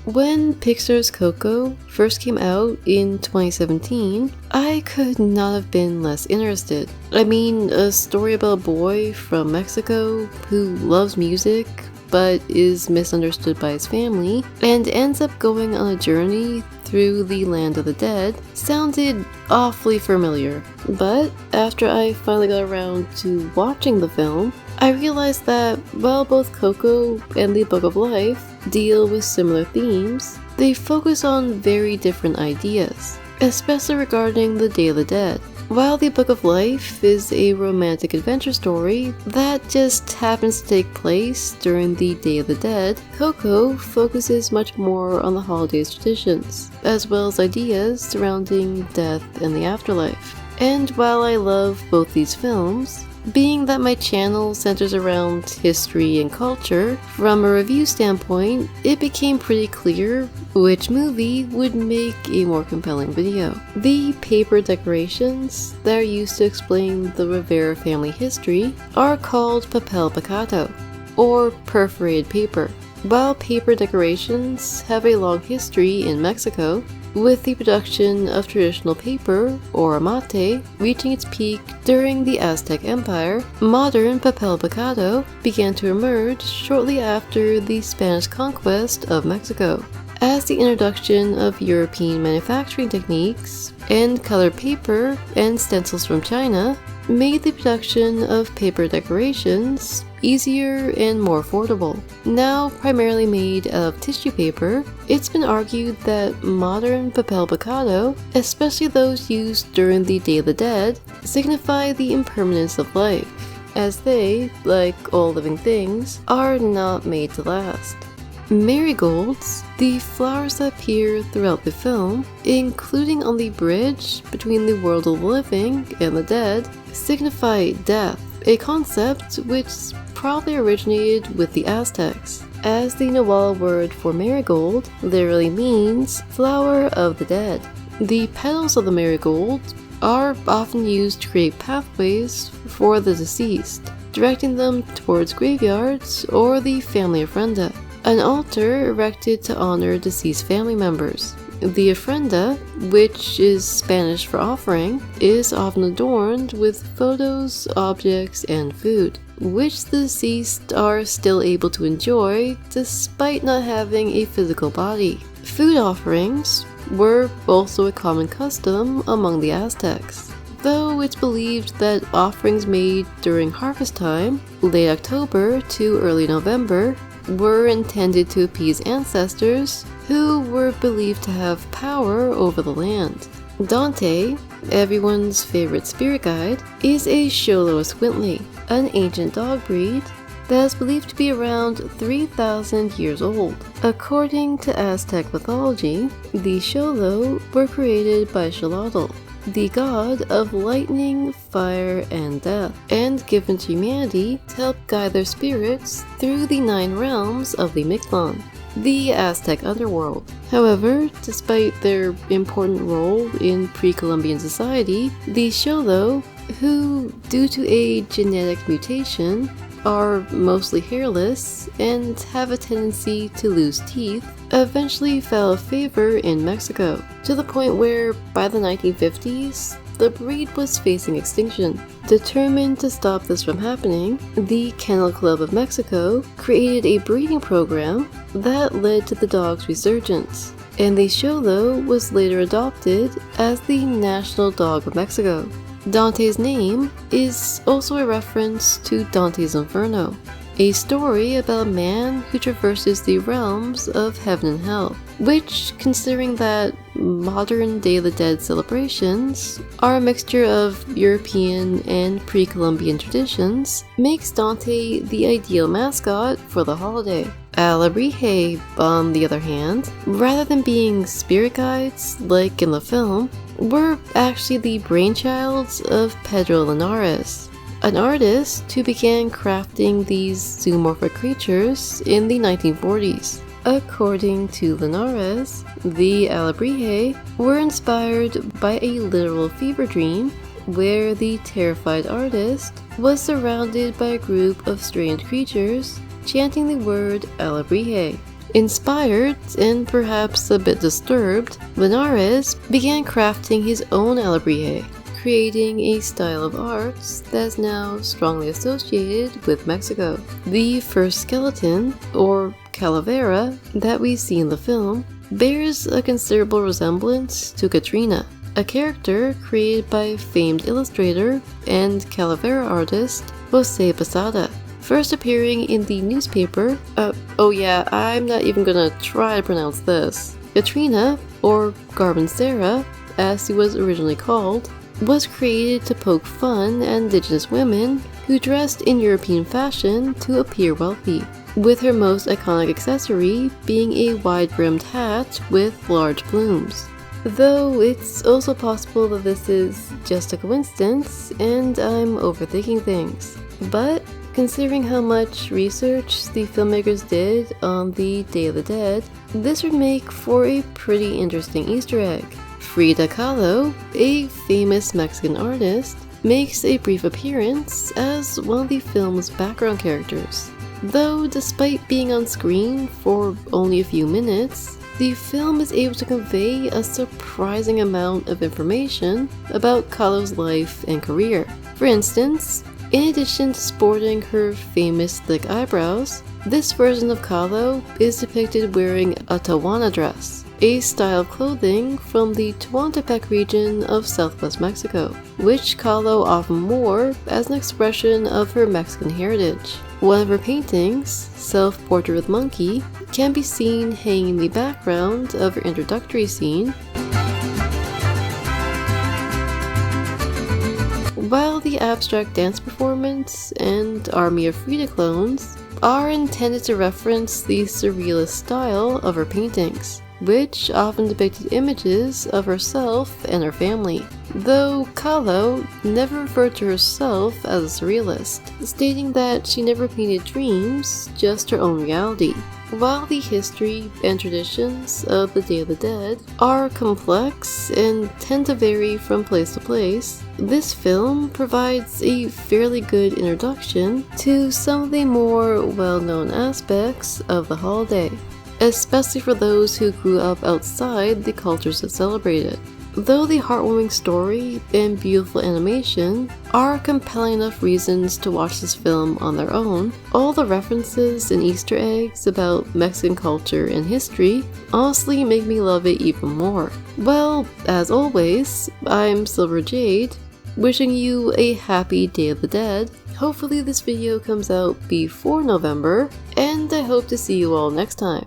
When Pixar's Coco first came out in 2017, I could not have been less interested. I mean, a story about a boy from Mexico who loves music but is misunderstood by his family and ends up going on a journey through the land of the dead sounded awfully familiar. But after I finally got around to watching the film, I realized that while both Coco and The Book of Life deal with similar themes, they focus on very different ideas, especially regarding the Day of the Dead. While The Book of Life is a romantic adventure story that just happens to take place during the Day of the Dead, Coco focuses much more on the holiday's traditions, as well as ideas surrounding death and the afterlife. And while I love both these films, being that my channel centers around history and culture, from a review standpoint, it became pretty clear which movie would make a more compelling video. The paper decorations that are used to explain the Rivera family history are called papel picado, or perforated paper. While paper decorations have a long history in Mexico, with the production of traditional paper, or amate, reaching its peak during the Aztec Empire, modern papel picado began to emerge shortly after the Spanish conquest of Mexico. As the introduction of European manufacturing techniques and colored paper and stencils from China made the production of paper decorations easier and more affordable. Now primarily made of tissue paper, it's been argued that modern papel picado, especially those used during the Day of the Dead, signify the impermanence of life, as they, like all living things, are not made to last. Marigolds, the flowers that appear throughout the film, including on the bridge between the world of the living and the dead, signify death, a concept which probably originated with the Aztecs, as the Nahuatl word for marigold literally means flower of the dead. The petals of the marigold are often used to create pathways for the deceased, directing them towards graveyards or the family ofrenda, an altar erected to honor deceased family members. The ofrenda, which is Spanish for offering, is often adorned with photos, objects, and food, which the deceased are still able to enjoy despite not having a physical body. Food offerings were also a common custom among the Aztecs, though it's believed that offerings made during harvest time, late October to early November, were intended to appease ancestors who were believed to have power over the land. Dante, everyone's favorite spirit guide, is a Xolo Escuintli, an ancient dog breed that is believed to be around 3,000 years old. According to Aztec mythology, the Xolo were created by Xolotl, the god of lightning, fire, and death, and given to humanity to help guide their spirits through the 9 realms of the Mictlan, the Aztec underworld. However, despite their important role in pre-Columbian society, the Xolo, who, due to a genetic mutation, are mostly hairless and have a tendency to lose teeth, eventually fell out of favor in Mexico, to the point where, by the 1950s, the breed was facing extinction. Determined to stop this from happening, the Kennel Club of Mexico created a breeding program that led to the dog's resurgence, and the Xolo was later adopted as the national dog of Mexico. Dante's name is also a reference to Dante's Inferno, a story about a man who traverses the realms of heaven and hell, which, considering that modern Day of the Dead celebrations are a mixture of European and pre-Columbian traditions, makes Dante the ideal mascot for the holiday. Alebrije, on the other hand, rather than being spirit guides like in the film, were actually the brainchilds of Pedro Linares, an artist who began crafting these zoomorphic creatures in the 1940s. According to Linares, the Alebrije were inspired by a literal fever dream where the terrified artist was surrounded by a group of strange creatures chanting the word Alebrije, Inspired and perhaps a bit disturbed, Linares began crafting his own alebrije, creating a style of arts that is now strongly associated with Mexico. The first skeleton, or calavera, that we see in the film bears a considerable resemblance to Katrina, a character created by famed illustrator and calavera artist Jose Posada, first appearing in the newspaper. Oh yeah, I'm not even gonna try to pronounce this. Katrina, or Garbancera, as he was originally called, was created to poke fun at indigenous women who dressed in European fashion to appear wealthy, with her most iconic accessory being a wide-brimmed hat with large plumes. Though it's also possible that this is just a coincidence and I'm overthinking things. But considering how much research the filmmakers did on the Day of the Dead, this would make for a pretty interesting Easter egg. Frida Kahlo, a famous Mexican artist, makes a brief appearance as one of the film's background characters. Though despite being on screen for only a few minutes, the film is able to convey a surprising amount of information about Kahlo's life and career. For instance, in addition to sporting her famous thick eyebrows, this version of Kahlo is depicted wearing a Tehuana dress, a style of clothing from the Tehuantepec region of southwest Mexico, which Kahlo often wore as an expression of her Mexican heritage. One of her paintings, Self-Portrait with Monkey, can be seen hanging in the background of her introductory scene. While the abstract dance performance and Army of Frida clones are intended to reference the surrealist style of her paintings, which often depicted images of herself and her family, though Kahlo never referred to herself as a surrealist, stating that she never painted dreams, just her own reality. While the history and traditions of the Day of the Dead are complex and tend to vary from place to place, this film provides a fairly good introduction to some of the more well-known aspects of the holiday, especially for those who grew up outside the cultures that celebrate it. Though the heartwarming story and beautiful animation are compelling enough reasons to watch this film on their own, all the references and Easter eggs about Mexican culture and history honestly make me love it even more. Well, as always, I'm Silver Jade, wishing you a happy Day of the Dead. Hopefully this video comes out before November, and I hope to see you all next time.